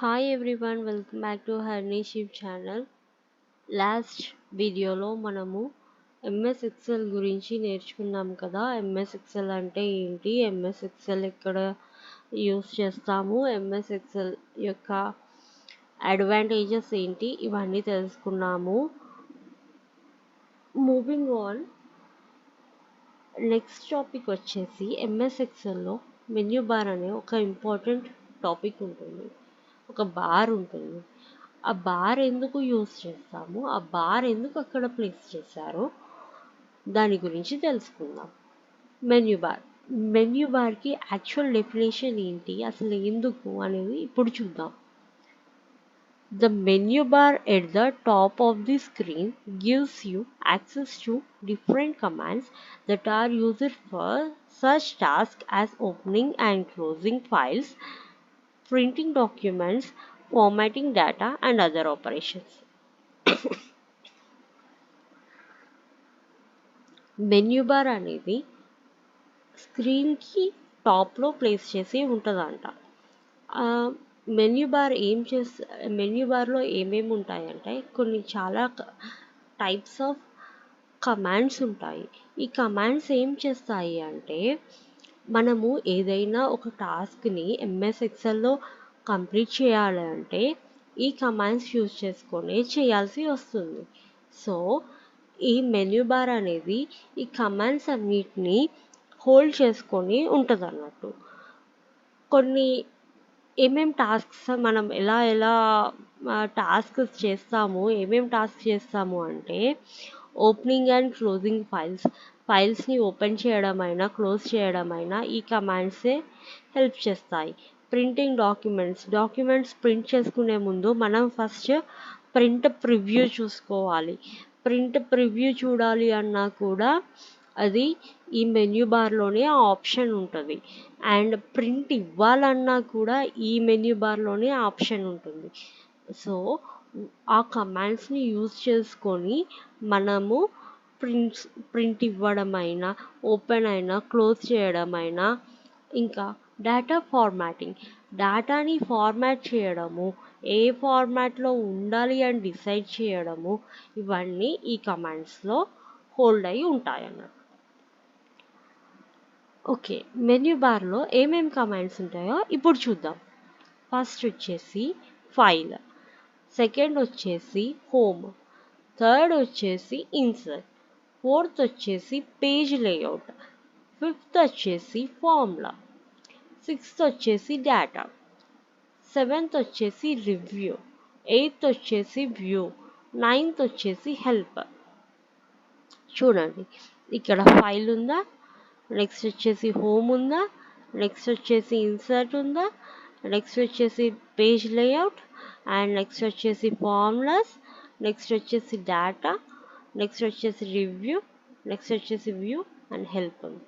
Hi everyone, welcome back to హర్నీషిప్ channel. Last వీడియోలో మనము ఎంఎస్ ఎక్సెల్ గురించి నేర్చుకున్నాం కదా. ఎంఎస్ ఎక్సెల్ అంటే ఏంటి, ఎంఎస్ ఎక్సెల్ ఎక్కడ యూస్ చేస్తాము, ఎంఎస్ ఎక్సెల్ యొక్క అడ్వాంటేజెస్ ఏంటి, ఇవన్నీ తెలుసుకున్నాము. మూవింగ్ ఆన్, నెక్స్ట్ టాపిక్ వచ్చేసి ఎంఎస్ ఎక్సెల్లో మెన్యూ బార్ అనే ఒక ఇంపార్టెంట్ టాపిక్ ఉంటుంది. ఒక బార్ ఉంటుంది. ఆ బార్ ఎందుకు యూస్ చేస్తాము, ఆ బార్ ఎందుకు అక్కడ ప్లేస్ చేశారో దాని గురించి తెలుసుకుందాం. మెన్యూ బార్కి యాక్చువల్ డెఫినేషన్ ఏంటి, అసలు ఎందుకు అనేది ఇప్పుడు చూద్దాం. The menu bar at the top of the screen gives you access to different commands that are used for such tasks as opening and closing files, printing documents, formatting data, and other operations. Menu bar అనేది స్క్రీన్కి టాప్లో place చేసి ఉంటుందంట. Menu బార్లో ఏమేమి ఉంటాయంటే చాలా types of commands ఉంటాయి. ఈ కమాండ్స్ ఏం చేస్తాయి అంటే, మనము ఏదైనా ఒక టాస్క్ని ఎంఎస్ ఎక్సెల్లో కంప్లీట్ చేయాలి అంటే ఈ కమాండ్స్ యూజ్ చేసుకొని చేయాల్సి వస్తుంది. సో ఈ మెన్యూ బార్ అనేది ఈ కమాండ్స్ అన్నిటిని హోల్డ్ చేసుకొని ఉంటుంది అన్నట్టు. కొన్ని ఏమేం టాస్క్స్ మనం ఎలా టాస్క్స్ చేస్తాము, టాస్క్ చేస్తాము అంటే, ఓపెనింగ్ అండ్ క్లోజింగ్ ఫైల్స్ని ఓపెన్ చేయడమైనా క్లోజ్ చేయడమైనా ఈ కమాండ్సే హెల్ప్ చేస్తాయి. ప్రింటింగ్ డాక్యుమెంట్స్ ప్రింట్ చేసుకునే ముందు మనం ఫస్ట్ ప్రింట్ ప్రివ్యూ చూసుకోవాలి. ప్రింట్ ప్రివ్యూ చూడాలి అన్నా కూడా అది ఈ మెన్యూ బార్లోనే ఆ ఆప్షన్ ఉంటుంది. అండ్ ప్రింట్ ఇవ్వాలన్నా కూడా ఈ మెన్యూ బార్లోనే ఆప్షన్ ఉంటుంది. సో ఆ కమాండ్స్ని యూజ్ చేసుకొని మనము ప్రింట్ ఇవ్వడమైనా, ఓపెన్ అయినా, క్లోజ్ చేయడమైనా, ఇంకా డేటాని ఫార్మాట్ చేయడము, ఏ ఫార్మాట్లో ఉండాలి అని డిసైడ్ చేయడము, ఇవన్నీ ఈ కమాండ్స్లో హోల్డ్ అయి ఉంటాయన్నమాట. ఓకే, మెన్యూ బార్లో ఏమేం కమాండ్స్ ఉంటాయో ఇప్పుడు చూద్దాం. ఫస్ట్ వచ్చేసి ఫైల్, సెకండ్ వచ్చేసి హోమ్, థర్డ్ వచ్చేసి ఇన్సర్ట్, ఫోర్త్ వచ్చేసి పేజ్ లేఅవుట్, ఫిఫ్త్ వచ్చేసి ఫార్ములా, సిక్స్త్ వచ్చేసి డేటా, సెవెంత్ వచ్చేసి రివ్యూ, ఎయిత్ వచ్చేసి వ్యూ, నైన్త్ వచ్చేసి హెల్ప్. చూడండి, ఇక్కడ ఫైల్ ఉందా, నెక్స్ట్ వచ్చేసి హోమ్ ఉందా, నెక్స్ట్ వచ్చేసి ఇన్సర్ట్ ఉందా, నెక్స్ట్ వచ్చేసి పేజ్ లేఅవుట్, అండ్ నెక్స్ట్ వచ్చేసి ఫార్ములాస్, నెక్స్ట్ వచ్చేసి డేటా, నెక్స్ట్ వచ్చేసి రివ్యూ, నెక్స్ట్ వచ్చేసి వ్యూ అండ్ హెల్ప్ ఉంది.